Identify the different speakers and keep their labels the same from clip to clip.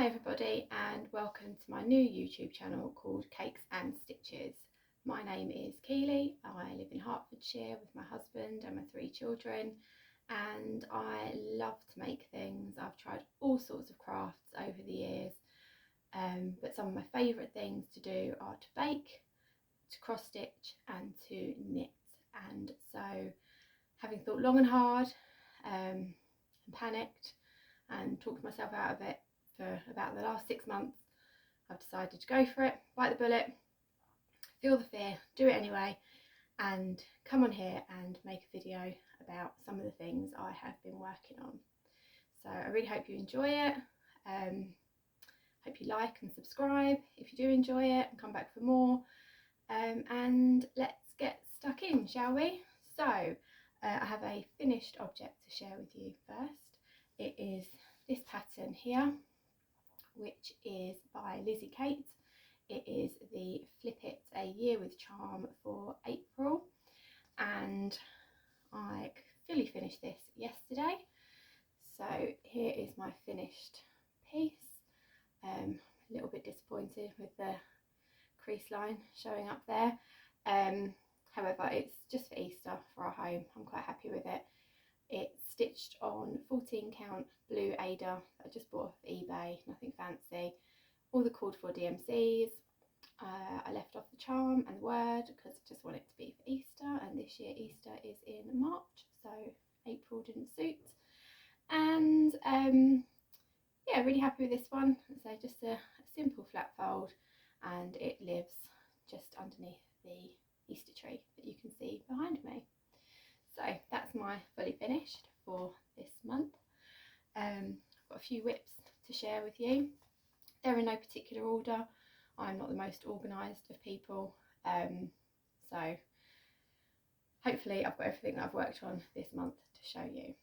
Speaker 1: Hi everybody and welcome to my new YouTube channel called Cakes and Stitches. My name is Keely, I live in Hertfordshire with my husband and my 3 children, and I love to make things. I've tried all sorts of crafts over the years, but some of my favourite things to do are to bake, to cross stitch and to knit. And so, having thought long and hard and panicked and talked myself out of it for about the last 6 months, I've decided to go for it, bite the bullet, feel the fear, do it anyway, and come on here and make a video about some of the things I have been working on. So I really hope you enjoy it. Hope you like and subscribe if you do enjoy it, and come back for more. And let's get stuck in, shall we? So I have a finished object to share with you first. It is this pattern here, which is by Lizzie Kate. It is the Flip It a Year with Charm for April, and I fully finished this yesterday. So here is my finished piece. A little bit disappointed with the crease line showing up there. However, it's just for Easter for our home. I'm quite happy with it. It's stitched on 14 count blue Ada that I just bought off eBay, nothing fancy. All the called for DMCs. I left off the charm and the word because I just want it to be for Easter, and this year Easter is in March, so April didn't suit. And yeah, really happy with this one. So just a simple flat fold, and it lives just underneath the Easter tree that you can see behind me. So that's my fully finished for this month. I've got a few whips to share with you. They're in no particular order. I'm not the most organised of people, so hopefully I've got everything that I've worked on this month to show you.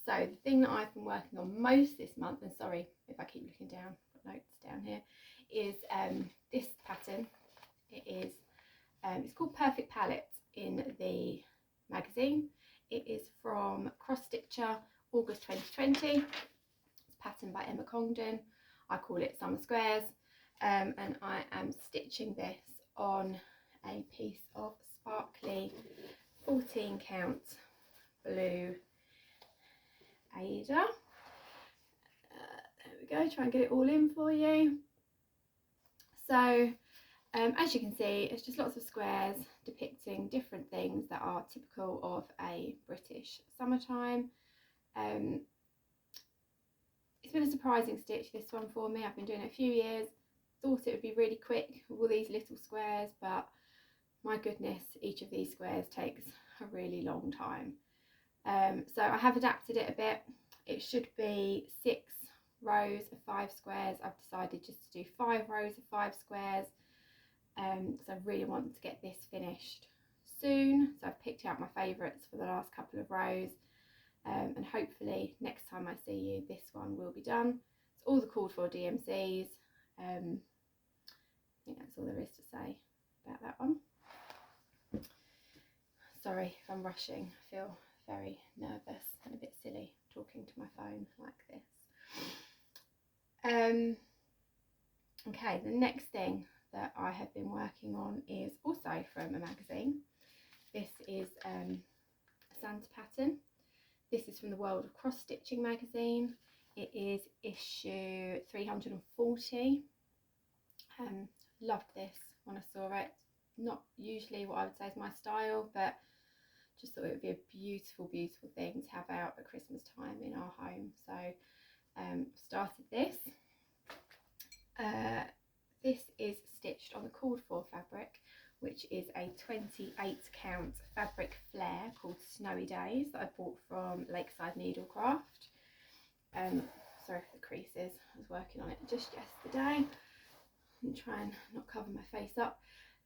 Speaker 1: So the thing that I've been working on most this month, and sorry if I keep looking down, I've got notes down here, is this pattern. It is it's called Perfect Palette in the magazine. It is from Cross Stitcher, August 2020. It's patterned by Emma Congdon. I call it Summer Squares, and I am stitching this on a piece of sparkly 14 count blue Ada. There we go, try and get it all in for you. So as you can see, it's just lots of squares depicting different things that are typical of a British summertime. It's been a surprising stitch, this one, for me. I've been doing it a few years. Thought it would be really quick with all these little squares, but my goodness, each of these squares takes a really long time. So I have adapted it a bit. It should be 6 rows of 5 squares. I've decided just to do 5 rows of 5 squares, because I really want to get this finished soon. So I've picked out my favourites for the last couple of rows, and hopefully next time I see you this one will be done. It's all the called for DMCs. I think that's all there is to say about that one. Sorry if I'm rushing, I feel very nervous and a bit silly talking to my phone like this. Okay, the next thing that I have been working on is also from a magazine. This is a Santa pattern. This is from the World of Cross Stitching magazine. It is issue 340. Loved this when I saw it. Not usually what I would say is my style, but just thought it would be a beautiful, beautiful thing to have out at Christmas time in our home. So started this. This is stitched on the called for fabric, which is a 28 count fabric flare called Snowy Days that I bought from Lakeside Needlecraft. Sorry for the creases, I was working on it just yesterday. I'm trying not cover my face up.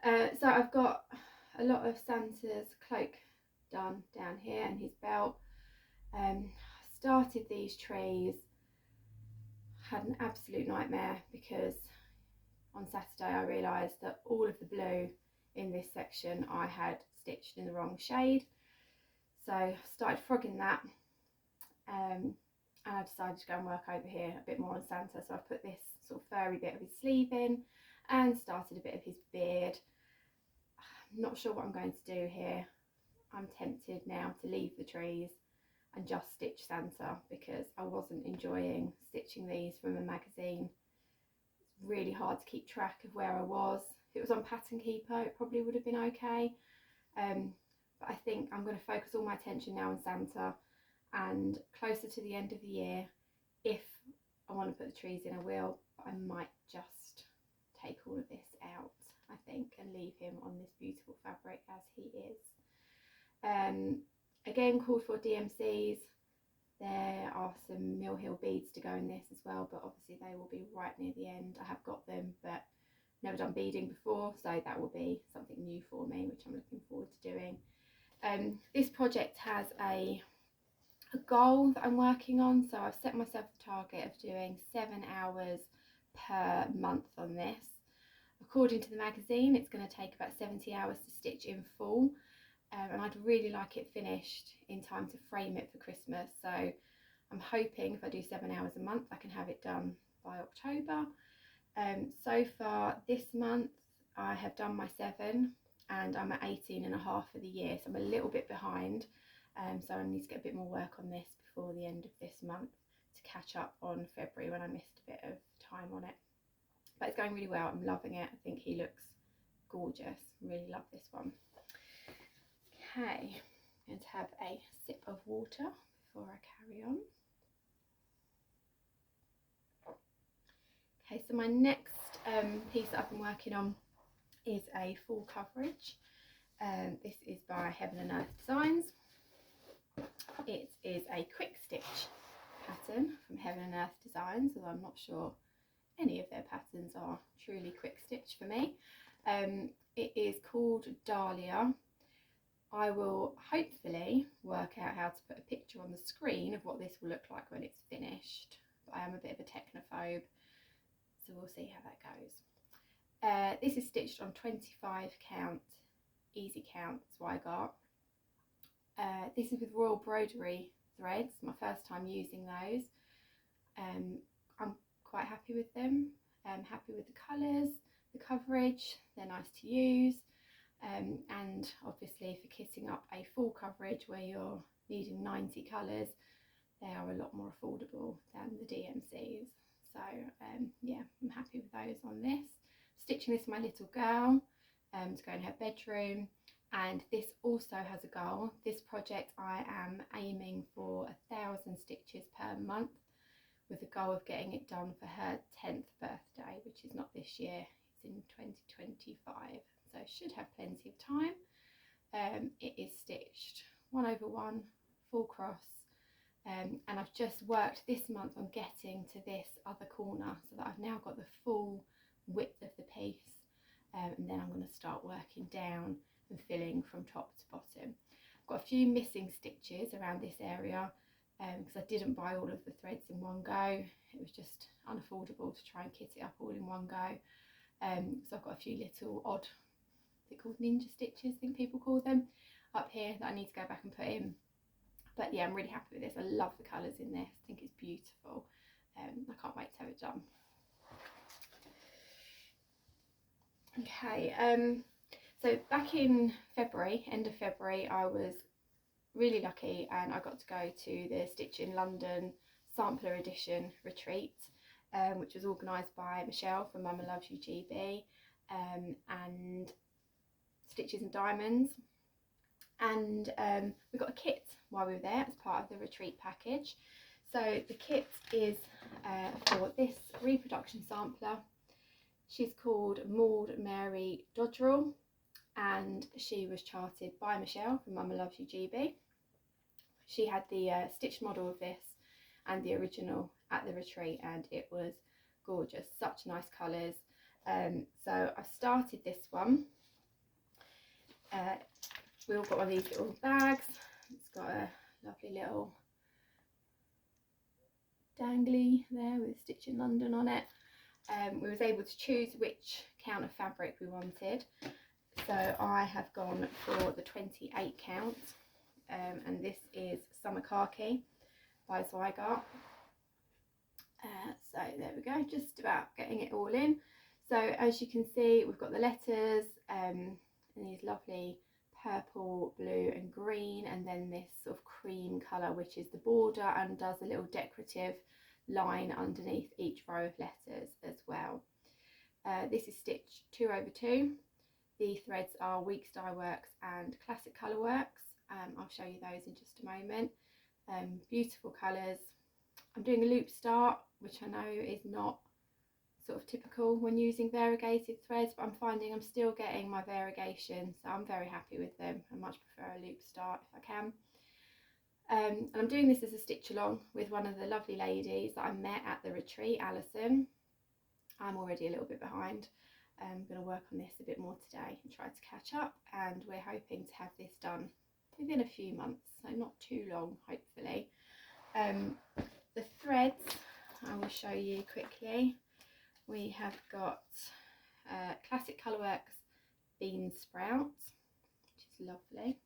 Speaker 1: So I've got a lot of Santa's cloak done down here and his belt. Started these trees, had an absolute nightmare because on Saturday I realised that all of the blue in this section I had stitched in the wrong shade. So I started frogging that, and I decided to go and work over here a bit more on Santa. So I put this sort of furry bit of his sleeve in and started a bit of his beard. I'm not sure what I'm going to do here. I'm tempted now to leave the trees and just stitch Santa, because I wasn't enjoying stitching these from a magazine. It's really hard to keep track of where I was. If it was on Pattern Keeper, it probably would have been okay. But I think I'm going to focus all my attention now on Santa, and closer to the end of the year, if I want to put the trees in, I will, but I might just take all of this out, I think, and leave him on this beautiful fabric as he is. Again, called for DMCs. There are some Mill Hill beads to go in this as well, but obviously they will be right near the end. I have got them, but never done beading before, so that will be something new for me, which I'm looking forward to doing. This project has a goal that I'm working on, so I've set myself the target of doing 7 hours per month on this. According to the magazine, it's going to take about 70 hours to stitch in full, and I'd really like it finished in time to frame it for Christmas. So I'm hoping if I do 7 hours a month, I can have it done by October. So far this month I have done my 7, and I'm at 18.5 for the year, so I'm a little bit behind. So I need to get a bit more work on this before the end of this month to catch up on February, when I missed a bit of time on it. But it's going really well. I'm loving it. I think he looks gorgeous. Really love this one. Okay, I'm going to have a sip of water before I carry on. Okay, so my next piece that I've been working on is a full coverage. This is by Heaven and Earth Designs. It is a quick stitch pattern from Heaven and Earth Designs, although I'm not sure any of their patterns are truly quick stitch for me. It is called Daria. I will hopefully work out how to put a picture on the screen of what this will look like when it's finished, but I am a bit of a technophobe, so we'll see how that goes. This is stitched on 25 count easy count Zweigart. This is with Royal Broderie threads, my first time using those. I'm quite happy with them. I'm happy with the colours, the coverage, they're nice to use. And obviously for kitting up a full coverage where you're needing 90 colours, they are a lot more affordable than the DMCs. So yeah, I'm happy with those on this. Stitching this for my little girl to go in her bedroom, and this also has a goal. This project I am aiming for 1,000 stitches per month, with the goal of getting it done for her 10th birthday, which is not this year, it's in 2025. So should have plenty of time. It is stitched 1/1 full cross, and I've just worked this month on getting to this other corner so that I've now got the full width of the piece, and then I'm going to start working down and filling from top to bottom. I've got a few missing stitches around this area because I didn't buy all of the threads in one go. It was just unaffordable to try and kit it up all in one go. So I've got a few little odd, they're called ninja stitches, I think people call them, up here that I need to go back and put in. But yeah, I'm really happy with this. I love the colours in this. I think it's beautiful. I can't wait to have it done. Okay, so back in February, end of February, I was really lucky and I got to go to the Stitch in London Sampler Edition retreat, which was organised by Michelle from Mama Loves You GB, and Stitches and Diamonds, and we got a kit while we were there as part of the retreat package. So the kit is for this reproduction sampler. She's called Maud Mary Dodrell, and she was charted by Michelle from Mama Loves You GB. She had the stitched model of this and the original at the retreat, and it was gorgeous, such nice colours. So I started this one. We all got one of these little bags. It's got a lovely little dangly there with Stitch in London on it. We was able to choose which count of fabric we wanted. So I have gone for the 28 count, and this is Summer Khaki by Zweigart. there we go, just about getting it all in. So as you can see, we've got the letters in these lovely purple, blue and green, and then this sort of cream colour, which is the border and does a little decorative line underneath each row of letters as well. This is stitch 2 over 2. The threads are Weeks Dye Works and Classic Colour Works. I'll show you those in just a moment. Beautiful colours. I'm doing a loop start, which I know is not sort of typical when using variegated threads, but I'm finding I'm still getting my variegation, so I'm very happy with them. I much prefer a loop start if I can. And I'm doing this as a stitch along with one of the lovely ladies that I met at the retreat, Alison. I'm already a little bit behind. I'm going to work on this a bit more today and try to catch up, and we're hoping to have this done within a few months, so not too long, hopefully. The threads I will show you quickly. We have got Classic Colourworks Bean Sprout, which is lovely.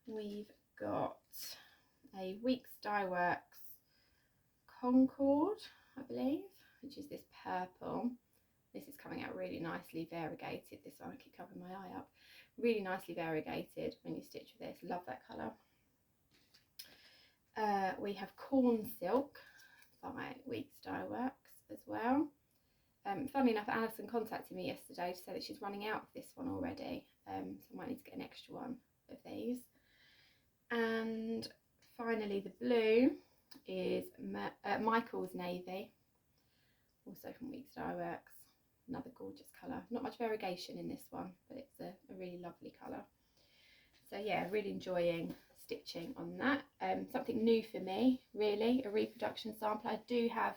Speaker 1: We've got a Weeks Dye Works Concord, I believe, which is this purple. This is coming out really nicely variegated. This one, I keep covering my eye up. Really nicely variegated when you stitch with this. Love that colour. We have Corn Silk by Weeks Dye Works as well. Funnily enough, Alison contacted me yesterday to say that she's running out of this one already, so I might need to get an extra one of these. And finally, the blue is Michael's Navy, also from Weeks Dye Works. Another gorgeous colour. Not much variegation in this one, but it's a really lovely colour. So yeah, really enjoying stitching on that. Something new for me, really, a reproduction sampler. I do have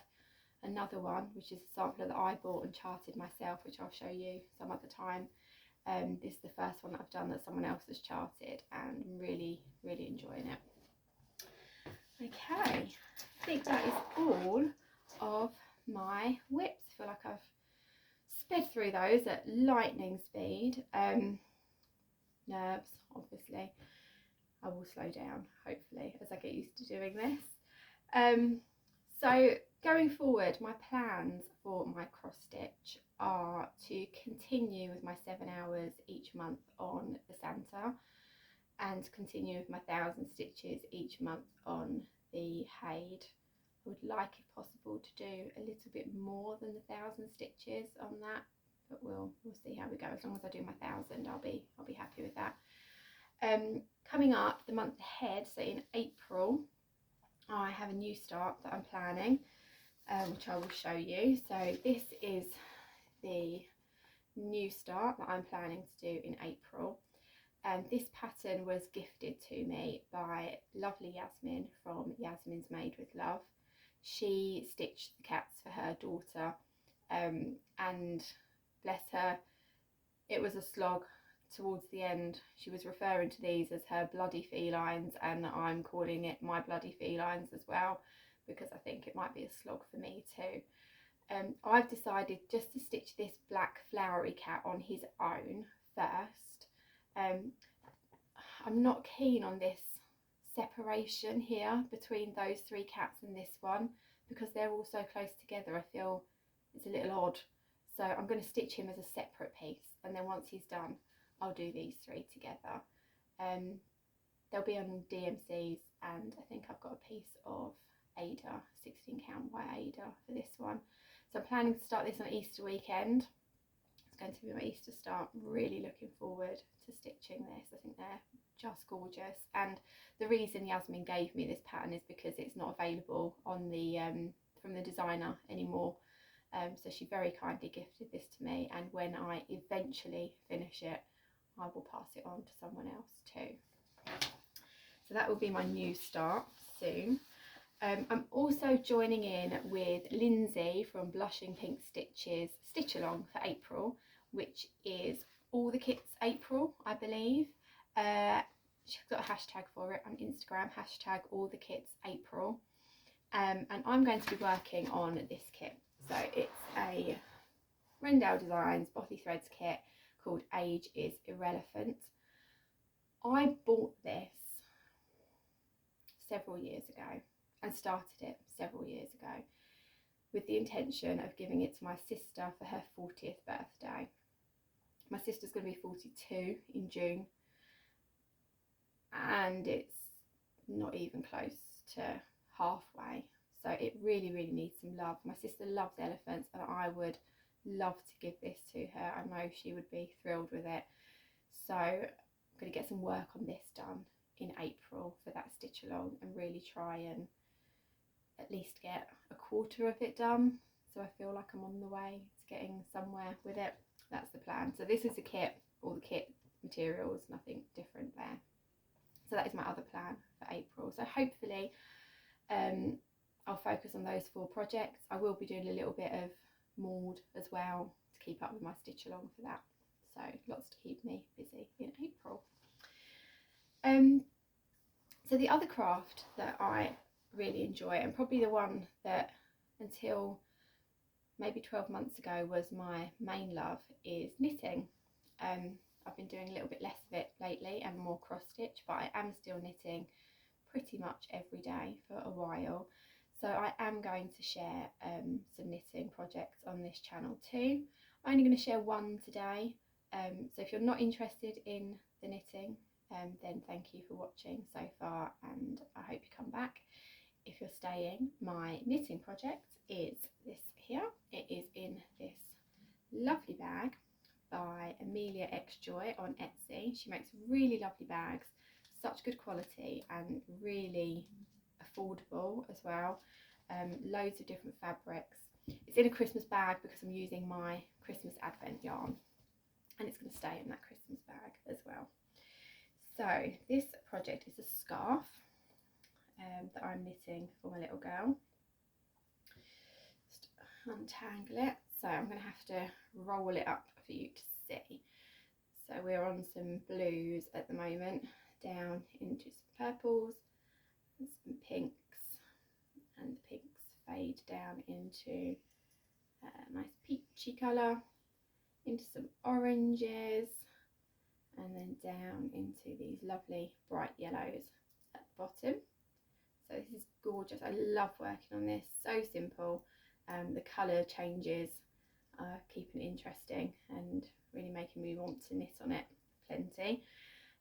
Speaker 1: another one, which is a sampler that I bought and charted myself, which I'll show you some other time. This is the first one that I've done that someone else has charted, and I'm really enjoying it. Okay, I think that is all of my whips. I feel like I've sped through those at lightning speed. Nerves, obviously. I will slow down, hopefully, as I get used to doing this. So going forward, my plans for my cross stitch are to continue with my 7 hours each month on the Santa, and continue with my 1,000 stitches each month on the Haid. I would like, if possible, to do a little bit more than the 1,000 stitches on that, but we'll see how we go. As long as I do my 1,000, I'll be happy with that. Coming up the month ahead, so in April, I have a new start that I'm planning, which I will show you. So this is the new start that I'm planning to do in April. And this pattern was gifted to me by lovely Yasmin from Yasmin's Made with Love. She stitched the cats for her daughter, and bless her, it was a slog towards the end. She was referring to these as her bloody felines, and I'm calling it my bloody felines as well, because I think it might be a slog for me too. I've decided just to stitch this black flowery cat on his own first. I'm not keen on this separation here between those 3 cats and this one, because they're all so close together. I feel it's a little odd, so I'm going to stitch him as a separate piece, and then once he's done, I'll do these 3 together. They'll be on DMCs, and I think I've got a piece of Ada, 16 count white Ada for this one. So I'm planning to start this on Easter weekend. It's going to be my Easter start. I'm really looking forward to stitching this. I think they're just gorgeous, and the reason Yasmin gave me this pattern is because it's not available on the from the designer anymore. So she very kindly gifted this to me, and when I eventually finish it, I will pass it on to someone else too. So that will be my new start soon. I'm also joining in with Lindsay from Blushing Pink Stitches Stitch Along for April, which is All the Kits April, I believe. She's got a hashtag for it on Instagram, hashtag All the Kits April. And I'm going to be working on this kit. So it's a Rendell Designs Bothy Threads kit called Age is Irrelevant. I bought this several years ago and started it several years ago. with the intention of giving it to my sister for her 40th birthday. My sister's going to be 42 in June, and it's not even close to halfway, so it really, really needs some love. My sister loves elephants, and I would love to give this to her. I know she would be thrilled with it. So I'm going to get some work on this done in April for that stitch along, and really try and at least get a quarter of it done, so I feel like I'm on the way to getting somewhere with it. That's the plan. So this is the kit, all the kit materials, nothing different there. So that is my other plan for April. So hopefully I'll focus on those 4 projects. I will be doing a little bit of mould as well to keep up with my stitch along for that. So lots to keep me busy in April. So the other craft that I really enjoy, and probably the one that until maybe 12 months ago was my main love, is knitting. I've been doing a little bit less of it lately and more cross stitch, but I am still knitting pretty much every day for a while. So I am going to share some knitting projects on this channel too. I'm only going to share one today. So if you're not interested in the knitting, then thank you for watching so far, and I hope you come back. If you're staying, my knitting project is this here. It is in this lovely bag by Amelia X Joy on Etsy. She makes really lovely bags, such good quality and really affordable as well. Loads of different fabrics. It's in a Christmas bag because I'm using my Christmas Advent yarn, and it's going to stay in that Christmas bag as well. So this project is a scarf that I'm knitting for my little girl. Just untangle it. So I'm going to have to roll it up for you to see. So we're on some blues at the moment, down into some purples and some pinks, and the pinks fade down into a nice peachy colour, into some oranges, and then down into these lovely bright yellows at the bottom. So this is gorgeous. I love working on this, so simple. The colour changes keep it interesting and really making me want to knit on it plenty.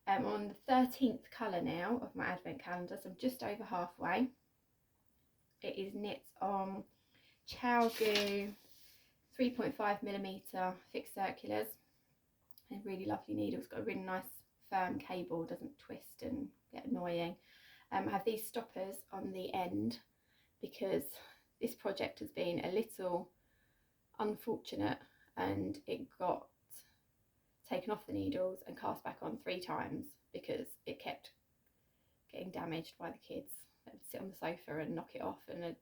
Speaker 1: On the 13th colour now of my advent calendar, so I'm just over halfway. It is knit on ChowGoo 3.5mm fixed circulars, and really lovely needle. It's got a really nice firm cable, doesn't twist and get annoying. I have these stoppers on the end because this project has been a little unfortunate, and it got taken off the needles and cast back on 3 times because it kept getting damaged by the kids. They would sit on the sofa and knock it off, and the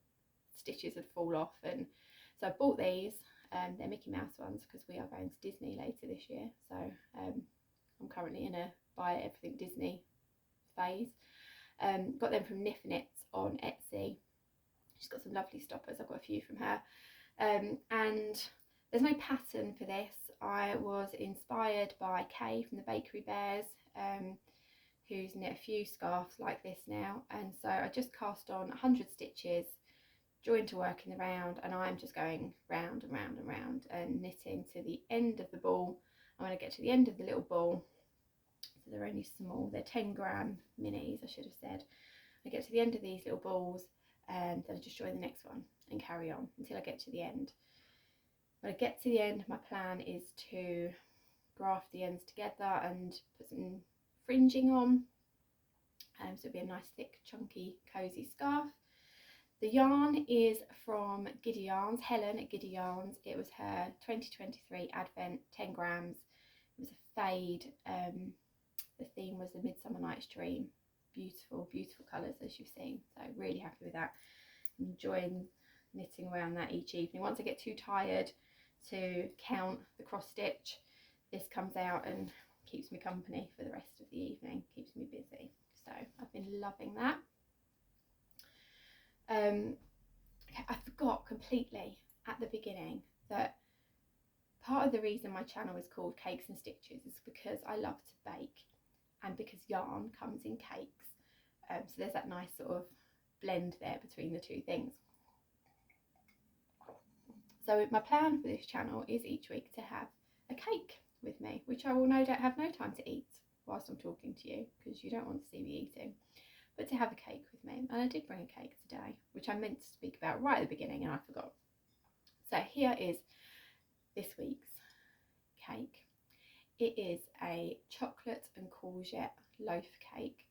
Speaker 1: stitches would fall off. And so I bought these. They're Mickey Mouse ones because we are going to Disney later this year, so I'm currently in a buy everything Disney phase. Got them from Knif Knits on Etsy. She's got some lovely stoppers. I've got a few from her. And there's no pattern for this. I was inspired by Kay from the Bakery Bears, who's knit a few scarves like this now, and so I just cast on 100 stitches, joined to work in the round, and I'm just going round and round and round and knitting to the end of the ball. I'm going to get to the end of the little ball, so they're only small, they're 10-gram minis, I should have said. I get to the end of these little balls, and then I just join the next one and carry on until I get to the end. When I get to the end, my plan is to graft the ends together and put some fringing on, so it'll be a nice thick chunky cozy scarf. The yarn is from Giddy Yarns, Helen at Giddy Yarns. It was her 2023 Advent 10 grams. It was a fade. The theme was the Midsummer Night's Dream. Beautiful, beautiful colours, as you've seen. So really happy with that. Enjoying knitting around that each evening. Once I get too tired to count the cross stitch, this comes out and keeps me company for the rest of the evening, keeps me busy. So I've been loving that. I forgot completely at the beginning that part of the reason my channel is called Cakes and Stitches is because I love to bake, and because yarn comes in cakes. So there's that nice sort of blend there between the two things. So my plan for this channel is each week to have a cake with me, which I will no doubt have no time to eat whilst I'm talking to you, because you don't want to see me eating, but to have a cake with me. And I did bring a cake today, which I meant to speak about right at the beginning and I forgot. So here is this week's cake. It is a chocolate and courgette loaf cake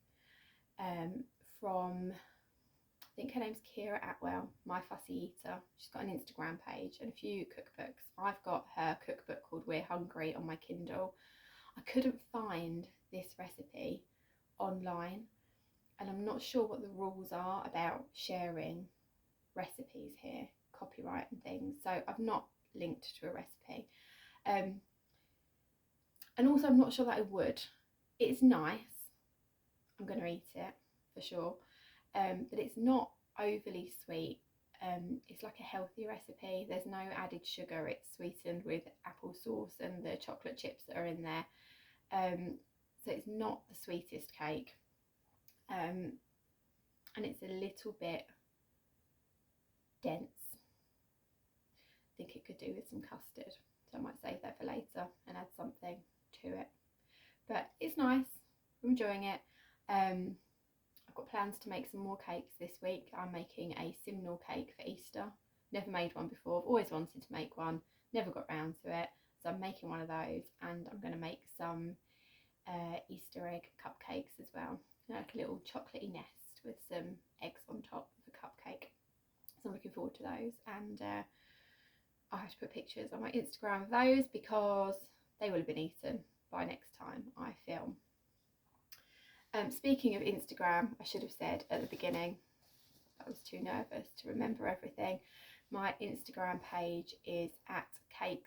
Speaker 1: from, I think her name's Kira Atwell, My Fussy Eater. She's got an Instagram page and a few cookbooks. I've got her cookbook called We're Hungry on my Kindle. I couldn't find this recipe online, and I'm not sure what the rules are about sharing recipes here, copyright and things, so I've not linked to a recipe. And also I'm not sure that I would. It's nice, I'm going to eat it for sure, but it's not overly sweet. It's like a healthy recipe. There's no added sugar. It's sweetened with apple sauce and the chocolate chips that are in there. So it's not the sweetest cake, and it's a little bit dense. I think it could do with some custard, so I might save that for later and add something to it. But it's nice, I'm enjoying it. I've got plans to make some more cakes this week. I'm making a simnel cake for Easter. Never made one before. I've always wanted to make one, never got round to it. So I'm making one of those, and I'm going to make some Easter egg cupcakes as well. Like a little chocolatey nest with some eggs on top of a cupcake. So I'm looking forward to those, and I'll have to put pictures on my Instagram of those because they will have been eaten by next time I film. Speaking of Instagram, I should have said at the beginning, I was too nervous to remember everything. My Instagram page is at cakes_n_stitches.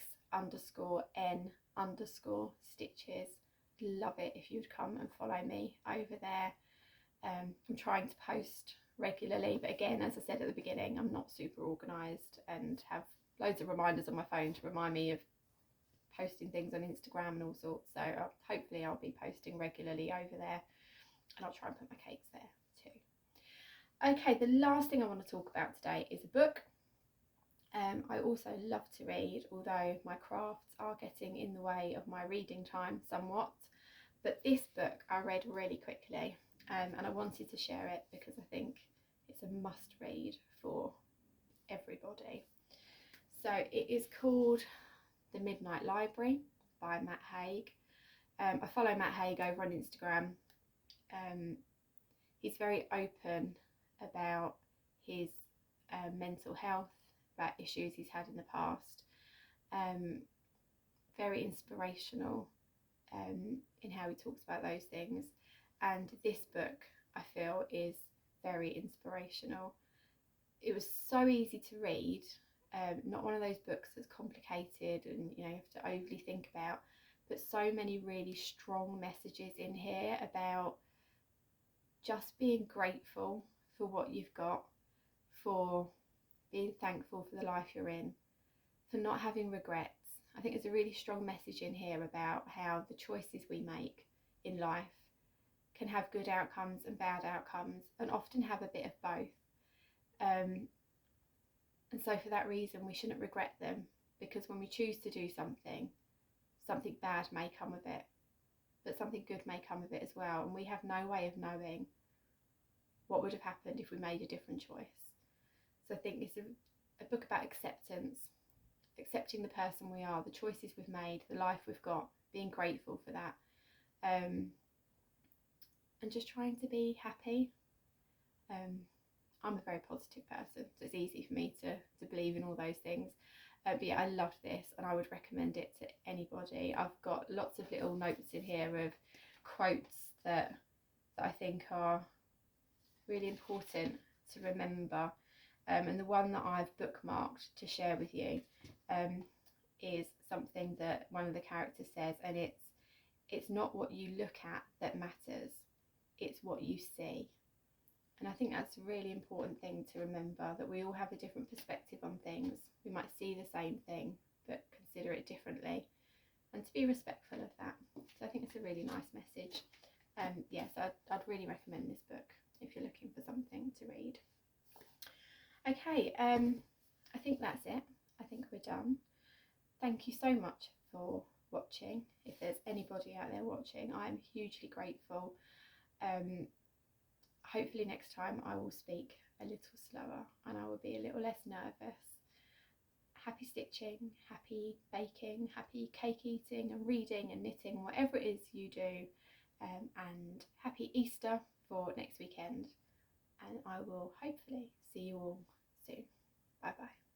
Speaker 1: Love it if you'd come and follow me over there. I'm trying to post regularly, but again, as I said at the beginning, I'm not super organised and have loads of reminders on my phone to remind me of posting things on Instagram and all sorts. So hopefully I'll be posting regularly over there, and I'll try and put my cakes there too. Okay, the last thing I want to talk about today is a book. I also love to read, although my crafts are getting in the way of my reading time somewhat. But this book I read really quickly, and I wanted to share it because I think it's a must read for everybody. So it is called The Midnight Library by Matt Haig. I follow Matt Haig over on Instagram. He's very open about his mental health, about issues he's had in the past. Very inspirational in how he talks about those things. And this book, I feel, is very inspirational. It was so easy to read. Not one of those books that's complicated and you have to overly think about, but so many really strong messages in here about just being grateful for what you've got, for being thankful for the life you're in, for not having regrets. I think there's a really strong message in here about how the choices we make in life can have good outcomes and bad outcomes, and often have a bit of both. And so for that reason, we shouldn't regret them, because when we choose to do something, something bad may come of it, but something good may come of it as well. And we have no way of knowing what would have happened if we made a different choice. So I think it's a book about acceptance, accepting the person we are, the choices we've made, the life we've got, being grateful for that, and just trying to be happy. I'm a very positive person, so it's easy for me to believe in all those things. But yeah, I loved this and I would recommend it to anybody. I've got lots of little notes in here of quotes that I think are really important to remember. And the one that I've bookmarked to share with you is something that one of the characters says, and it's not what you look at that matters, it's what you see. And I think that's a really important thing to remember, that we all have a different perspective on things. We might see the same thing, but consider it differently, and to be respectful of that. So I think it's a really nice message. Yes, I'd really recommend this book if you're looking for something to read. Okay, I think that's it. I think we're done. Thank you so much for watching. If there's anybody out there watching, I'm hugely grateful. Hopefully next time I will speak a little slower and I will be a little less nervous. Happy stitching, happy baking, happy cake eating and reading and knitting, whatever it is you do, and happy Easter for next weekend, and I will hopefully see you all soon. Bye bye.